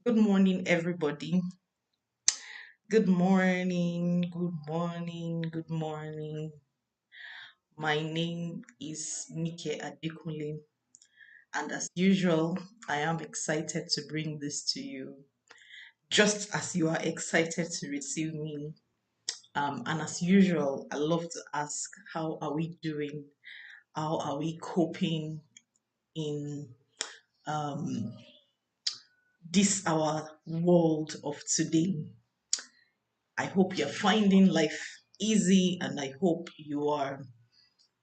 Good morning, everybody. Good morning, good morning, good morning. My name is Nike Adekunle, and as usual, I am excited to bring this to you, just as you are excited to receive me. And as usual, I love to ask, how are we doing? How are we coping in um, this our world of today? I hope you're finding life easy, and I hope you are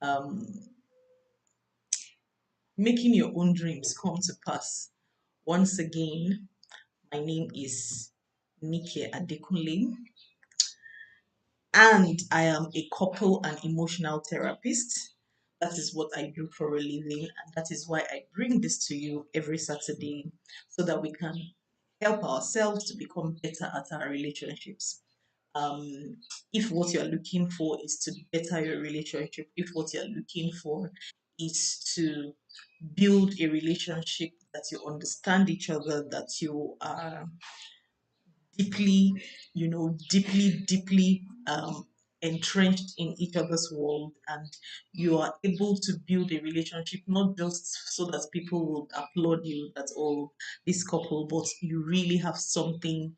um, making your own dreams come to pass. Once again, my name is Nike Adekunle, and I am a couple and emotional therapist. That is what I do for a living, and that is why I bring this to you every Saturday so that we can help ourselves to become better at our relationships. um, if what you're looking for is to better your relationship, if what you're looking for is to build a relationship that you understand each other, that you are deeply, deeply entrenched in each other's world, and you are able to build a relationship not just so that people will applaud you that, oh, this couple, but you really have something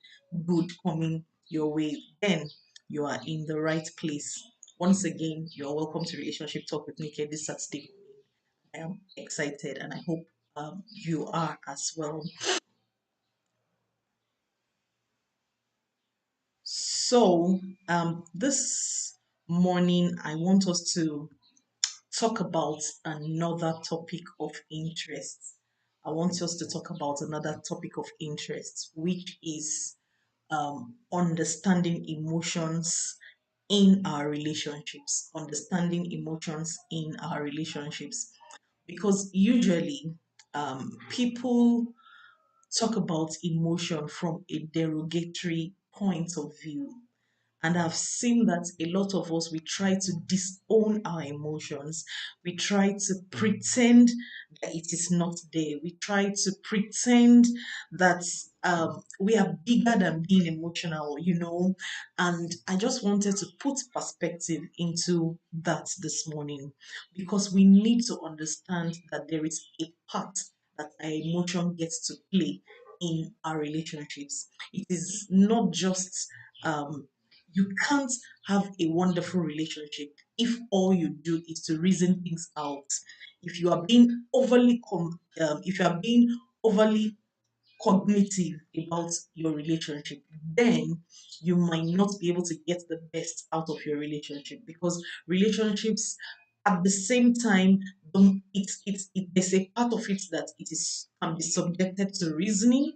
good coming your way, then you are in the right place. Once again, you are welcome to Relationship Talk with Nikki this Saturday. I am excited, and I hope you are as well. So, this morning, I want us to talk about another topic of interest. I want us to talk about another topic of interest, which is understanding emotions in our relationships. Understanding emotions in our relationships. Because usually, people talk about emotion from a derogatory point of view. And I've seen that a lot of us, we try to disown our emotions. We try to pretend that it is not there. We try to pretend that we are bigger than being emotional. And I just wanted to put perspective into that this morning, because we need to understand that there is a part that our emotion gets to play in our relationships. It is not just you can't have a wonderful relationship if all you do is to reason things out. If you are being if you are being overly cognitive about your relationship, then you might not be able to get the best out of your relationship, because relationships, at the same time, there's a part of it that it is can be subjected to reasoning,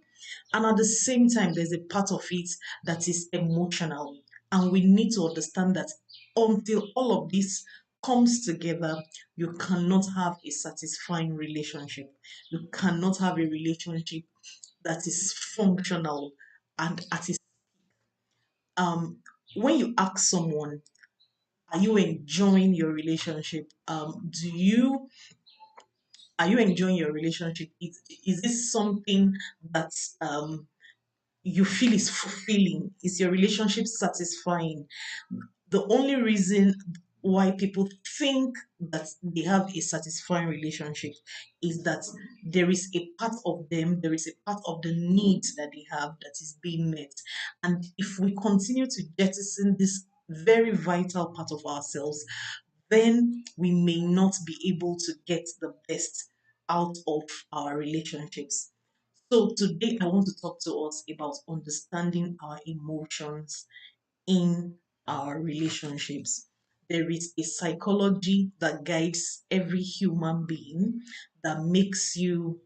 and at the same time, there's a part of it that is emotional. And we need to understand that until all of this comes together, you cannot have a satisfying relationship. You cannot have a relationship that is functional and at its um when you ask someone, are you enjoying your relationship? Do you Are you enjoying your relationship? Is this something that you feel is fulfilling? Is your relationship satisfying? The only reason why people think that they have a satisfying relationship is that there is a part of them, there is a part of the needs that they have that is being met. And if we continue to jettison this very vital part of ourselves, then we may not be able to get the best out of our relationships. So, today I want to talk to us about understanding our emotions in our relationships. There is a psychology that guides every human being, that makes you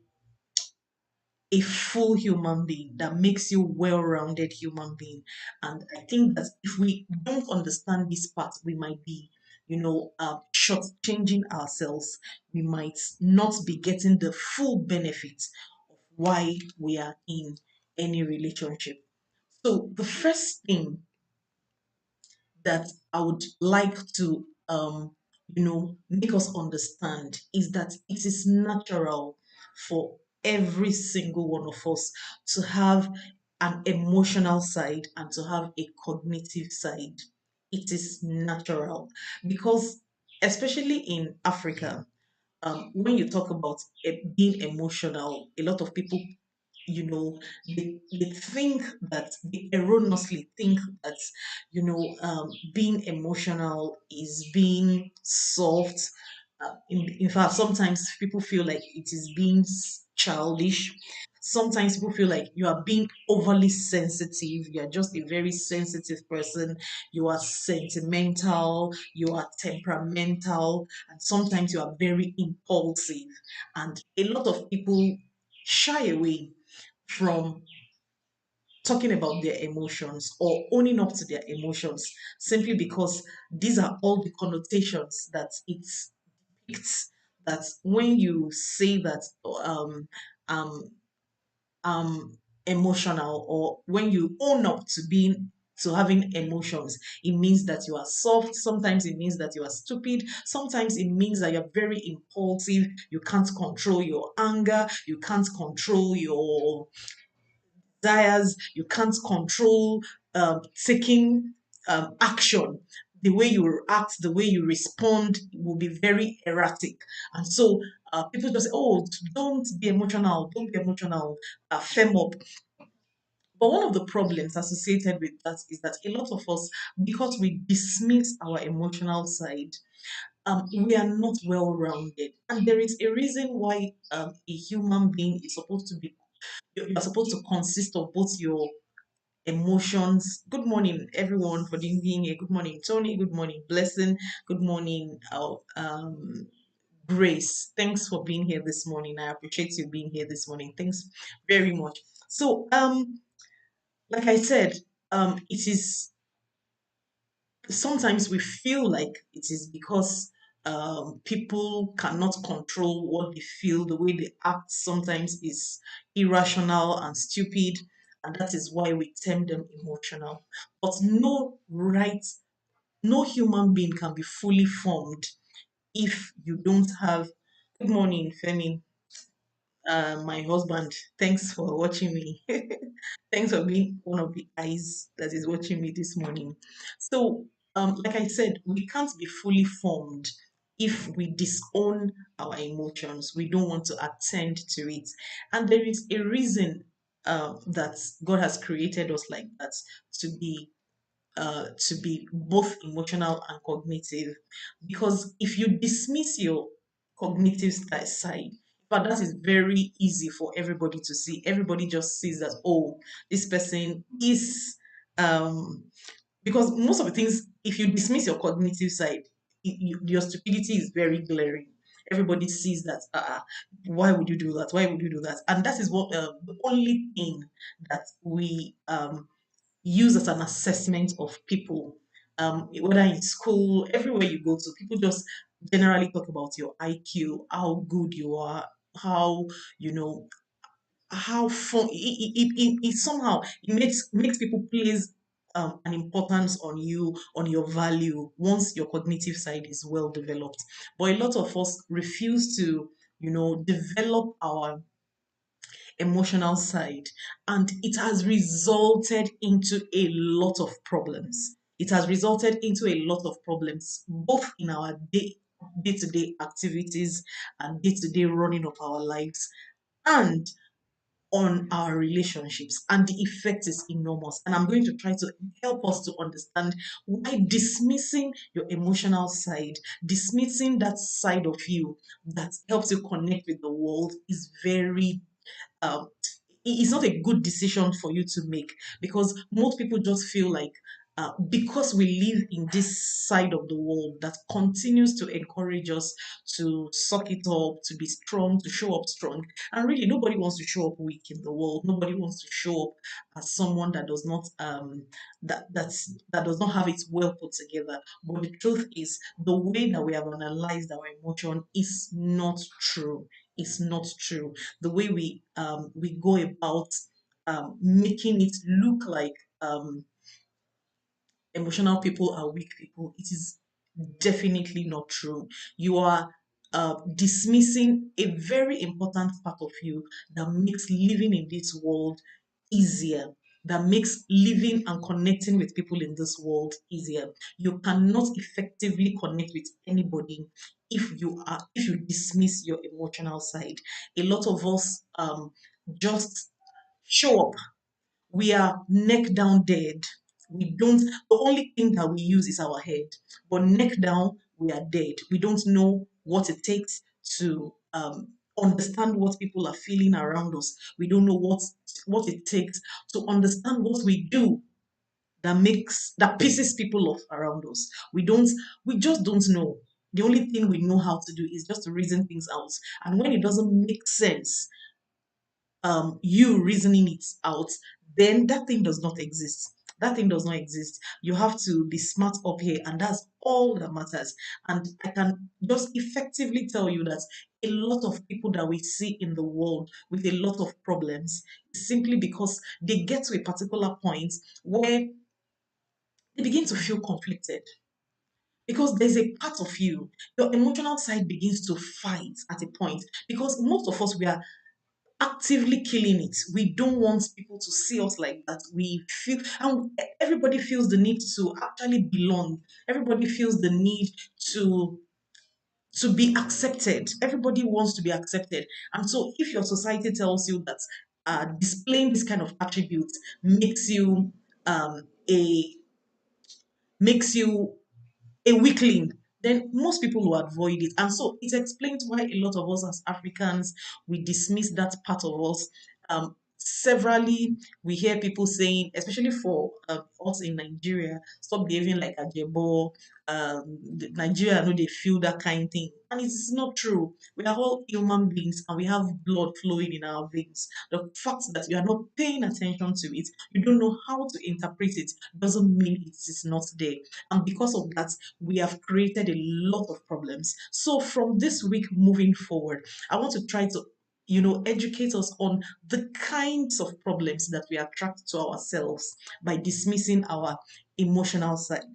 a full human being, that makes you well-rounded human being. And I think that if we don't understand this part, we might be shortchanging ourselves. We might not be getting the full benefits of why we are in any relationship. So the first thing that I would like to make us understand is that it is natural for every single one of us to have an emotional side and to have a cognitive side. It is natural because, especially in Africa, when you talk about being emotional, a lot of people, they think that, they erroneously think that, being emotional is being soft. In fact, sometimes people feel like it is being childish. Sometimes people feel like you are being overly sensitive. You are just a very sensitive person. You are sentimental. You are temperamental. And sometimes you are very impulsive. And a lot of people shy away from talking about their emotions or owning up to their emotions, simply because these are all the connotations that it depicts. That when you say that, um um emotional, or when you own up to having emotions, it means that you are soft. Sometimes it means that you are stupid. Sometimes it means that you're very impulsive. You can't control your anger. You can't control your desires. You can't control taking action. The way you act, the way you respond will be very erratic. And so people just say, oh, don't be emotional, don't be emotional, firm up. But one of the problems associated with that is that a lot of us, because we dismiss our emotional side, we are not well rounded. And there is a reason why a human being is supposed to be, you're supposed to consist of both your emotions. Good morning, everyone, for being here. Good morning, Tony. Good morning, Blessing. Good morning, Grace. Thanks for being here this morning. I appreciate you being here this morning. Thanks very much. So, like I said, it is, sometimes we feel like it is because people cannot control what they feel, the way they act sometimes is irrational and stupid, and that is why we term them emotional. But no human being can be fully formed if you don't have. Good morning, Femi, my husband. Thanks for watching me. Thanks for being one of the eyes that is watching me this morning. So, like I said, we can't be fully formed if we disown our emotions. We don't want to attend to it. And there is a reason that God has created us like that, to be both emotional and cognitive. Because if you dismiss your cognitive side, but that is very easy for everybody to see. Everybody just sees that, oh, this person is, um because most of the things, if you dismiss your cognitive side, your stupidity is very glaring. Everybody sees that. Why would you do that? Why would you do that? And that is what, the only thing that we use as an assessment of people, whether in school, everywhere you go to, people just generally talk about your IQ, how good you are, how, you know, how fun it somehow it makes people place an importance on you, on your value, once your cognitive side is well developed. But a lot of us refuse to, develop our emotional side, and it has resulted into a lot of problems. It has resulted into a lot of problems, both in our day-to-day activities and day-to-day running of our lives, and on our relationships. And the effect is enormous. And I'm going to try to help us to understand why dismissing your emotional side, dismissing that side of you that helps you connect with the world, is very um, it's not a good decision for you to make, because most people just feel like, because we live in this side of the world that continues to encourage us to suck it up, to be strong, to show up strong. And really, nobody wants to show up weak in the world. Nobody wants to show up as someone that does not that does not have it well put together. But the truth is, the way that we have analyzed our emotion is not true. It's not true. The way we go about making it look like emotional people are weak people, it is definitely not true. You are dismissing a very important part of you that makes living in this world easier, that makes living and connecting with people in this world easier. You cannot effectively connect with anybody if you dismiss your emotional side. A lot of us just show up, we are neck down dead. We don't, the only thing that we use is our head, but neck down, we are dead. We don't know what it takes to understand what people are feeling around us. We don't know what it takes to understand what we do that pisses people off around us. We just don't know. The only thing we know how to do is just to reason things out. And when it doesn't make sense, you reasoning it out, then that thing does not exist. That thing does not exist. You have to be smart up here, and that's all that matters. And I can just effectively tell you that a lot of people that we see in the world with a lot of problems is simply because they get to a particular point where they begin to feel conflicted. Because there's a part of you, your emotional side begins to fight at a point. Because most of us, we are actively killing it. We don't want people to see us like that. We feel, and everybody feels the need to actually belong. Everybody feels the need to be accepted. Everybody wants to be accepted. And so if your society tells you that displaying this kind of attributes a makes you a weakling, then most people will avoid it. And so it explains why a lot of us as Africans, we dismiss that part of us. Severally, we hear people saying, especially for us in Nigeria, stop behaving like a jebo. Nigeria, know they feel that kind of thing. And it's not true. We are all human beings and we have blood flowing in our veins. The fact that you are not paying attention to it, you don't know how to interpret it, doesn't mean it is not there. And because of that, we have created a lot of problems. So from this week moving forward, I want to try to educate us on the kinds of problems that we attract to ourselves by dismissing our emotional side.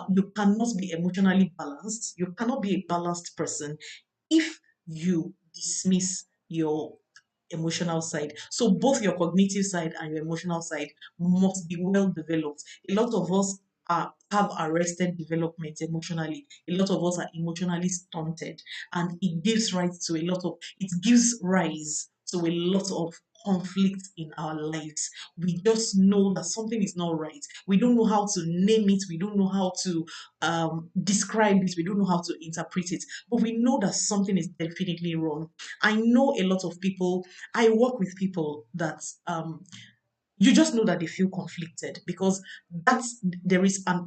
You cannot be emotionally balanced. You cannot be a balanced person if you dismiss your emotional side. So both your cognitive side and your emotional side must be well developed. A lot of us have arrested development emotionally. A lot of us are emotionally stunted, and it gives rise to a lot of conflict in our lives. We just know that something is not right. We don't know how to name it. We don't know how to describe it. We don't know how to interpret it. But we know that something is definitely wrong. I know a lot of people. I work with people that you just know that they feel conflicted because there is an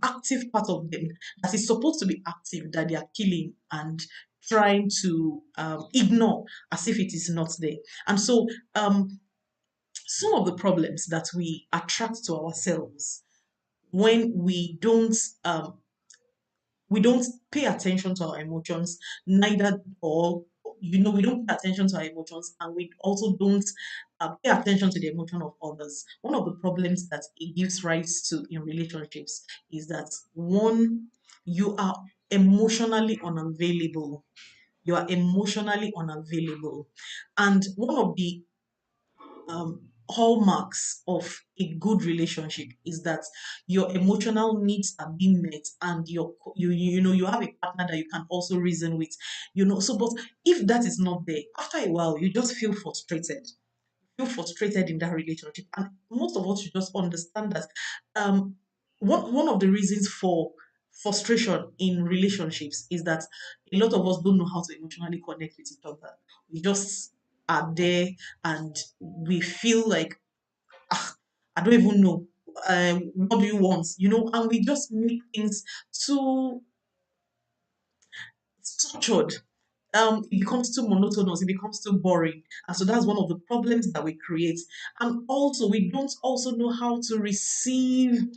active part of them that is supposed to be active that they are killing and trying to ignore as if it is not there. And so some of the problems that we attract to ourselves when we don't pay attention to our emotions, neither or we don't pay attention to our emotions, and we also don't pay attention to the emotion of others. One of the problems that it gives rise to in relationships is that one, you are emotionally unavailable. You are emotionally unavailable. And one of the hallmarks of a good relationship is that your emotional needs are being met, and you have a partner that you can also reason with. So but if that is not there, after a while you just feel frustrated in that relationship. And most of us should just understand that um one of the reasons for frustration in relationships is that a lot of us don't know how to emotionally connect with each other. We just are there, and we feel like, "Ah, I don't even know. What do you want?" And we just make things too structured. It becomes too monotonous, it becomes too boring. And so that's one of the problems that we create. And also, we don't also know how to receive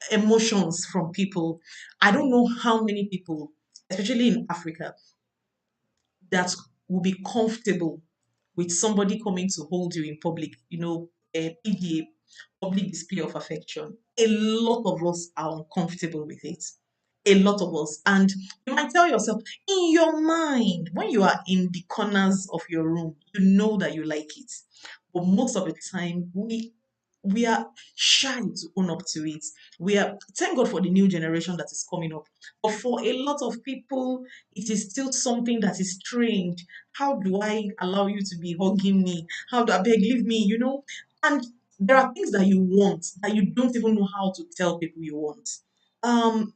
emotions from people. I don't know how many people, especially in Africa, that will be comfortable with somebody coming to hold you in public, a PDA, public display of affection. A lot of us are uncomfortable with it. A lot of us. And you might tell yourself, in your mind, when you are in the corners of your room, you know that you like it. But most of the time, we are shy to own up to it. We are, thank God for the new generation that is coming up. But for a lot of people, it is still something that is strange. How do I allow you to be hugging me? How do I beg, leave me, And there are things that you want that you don't even know how to tell people you want. Um,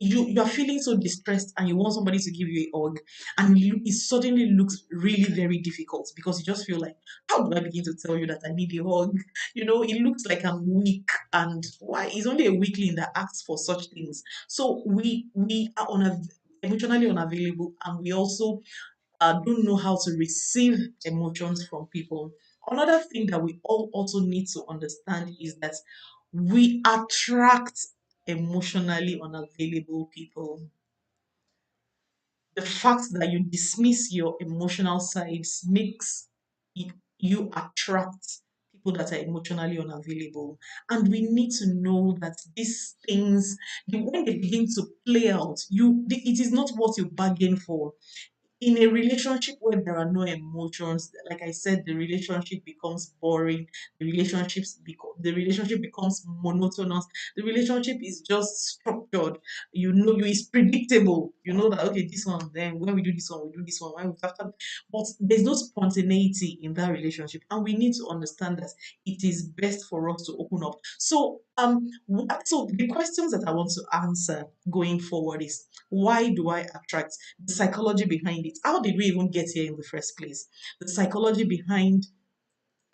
you are feeling so distressed and you want somebody to give you a hug, and it suddenly looks really very difficult because you just feel like, how do I begin to tell you that I need a hug? It looks like I'm weak, and why? It's only a weakling that asks for such things. So we are emotionally unavailable, and we also don't know how to receive emotions from people. Another thing that we all also need to understand is that we attract emotionally unavailable people. The fact that you dismiss your emotional sides makes you attract people that are emotionally unavailable. And we need to know that these things, when they begin to play out, it is not what you bargain for. In a relationship where there are no emotions, like I said, the relationship becomes boring. The relationship becomes monotonous. The relationship is just structured. You is predictable. You know that, okay, this one, then when we do this one, we do this one. When we after, but there's no spontaneity in that relationship, and we need to understand that it is best for us to open up. So the questions that I want to answer going forward is, why do I attract? The psychology behind it. How did we even get here in the first place? The psychology behind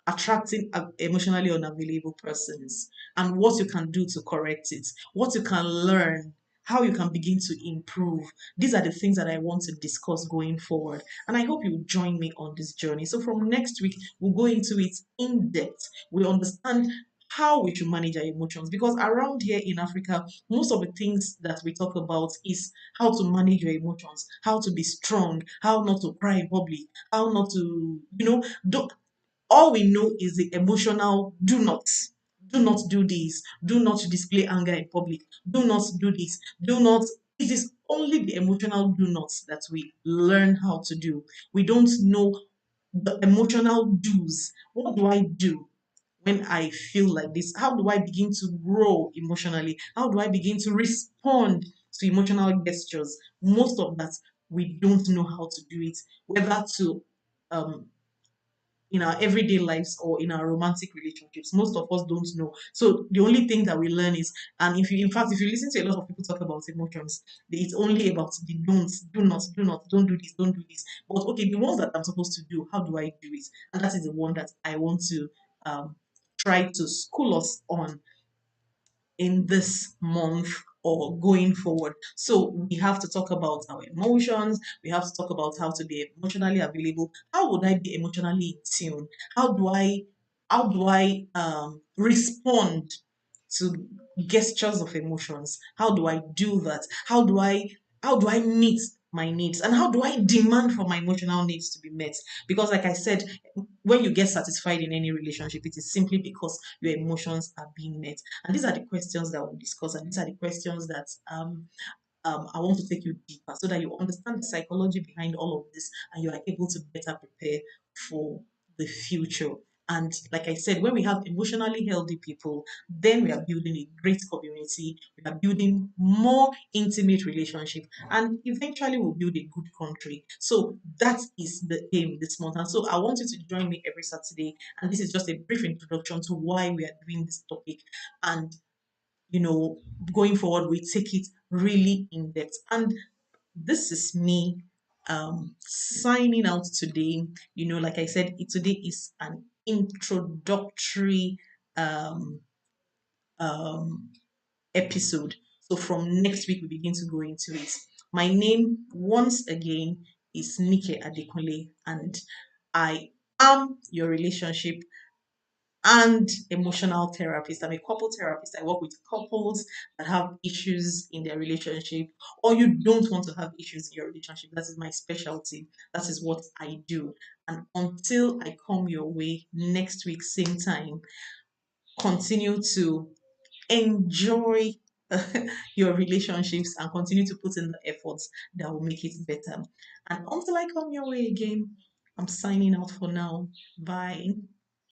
attracting emotionally unavailable persons, and what you can do to correct it, what you can learn, how you can begin to improve. These are the things that I want to discuss going forward. And I hope you will join me on this journey. So from next week, we'll go into it in depth. We understand how we should manage our emotions, because around here in Africa, most of the things that we talk about is how to manage your emotions, how to be strong, how not to cry in public, how not to, do, all we know is the emotional do not. Do not do this. Do not display anger in public. Do not do this. Do not. It is only the emotional do nots that we learn how to do. We don't know the emotional do's. What do I do when I feel like this? How do I begin to grow emotionally? How do I begin to respond to emotional gestures? Most of that, we don't know how to do it, whether to um, in our everyday lives or in our romantic relationships. Most of us don't know. So the only thing that we learn is, and if you, in fact, if you listen to a lot of people talk about emotions, it's only about the don'ts, do not, don't do this, don't do this. But okay, the ones that I'm supposed to do, how do I do it? And that is the one that I want to um, try to school us on in this month or going forward. So we have to talk about our emotions. We have to talk about how to be emotionally available. How would I be emotionally in tune? How do I respond to gestures of emotions? How do I do that? How do I meet my needs, and how do I demand for my emotional needs to be met? Because like I said, when you get satisfied in any relationship, it is simply because your emotions are being met. And these are the questions that we'll discuss, and these are the questions that I want to take you deeper so that you understand the psychology behind all of this, and you are able to better prepare for the future. And like I said, when we have emotionally healthy people, then we are building a great community, we are building more intimate relationship, and eventually we'll build a good country. So that is the aim this month. And so I want you to join me every Saturday. And this is just a brief introduction to why we are doing this topic. And you know, going forward, we take it really in depth. And this is me signing out today. Like I said, today is an introductory um, um, episode. So from next week, we begin to go into it. My name, once again, is Nike Adekunle, and I am your relationship and emotional therapist. I'm a couple therapist. I work with couples that have issues in their relationship, or you don't want to have issues in your relationship. That is my specialty. That is what I do. And until I come your way next week, same time, continue to enjoy your relationships and continue to put in the efforts that will make it better. And until I come your way again, I'm signing out for now. Bye.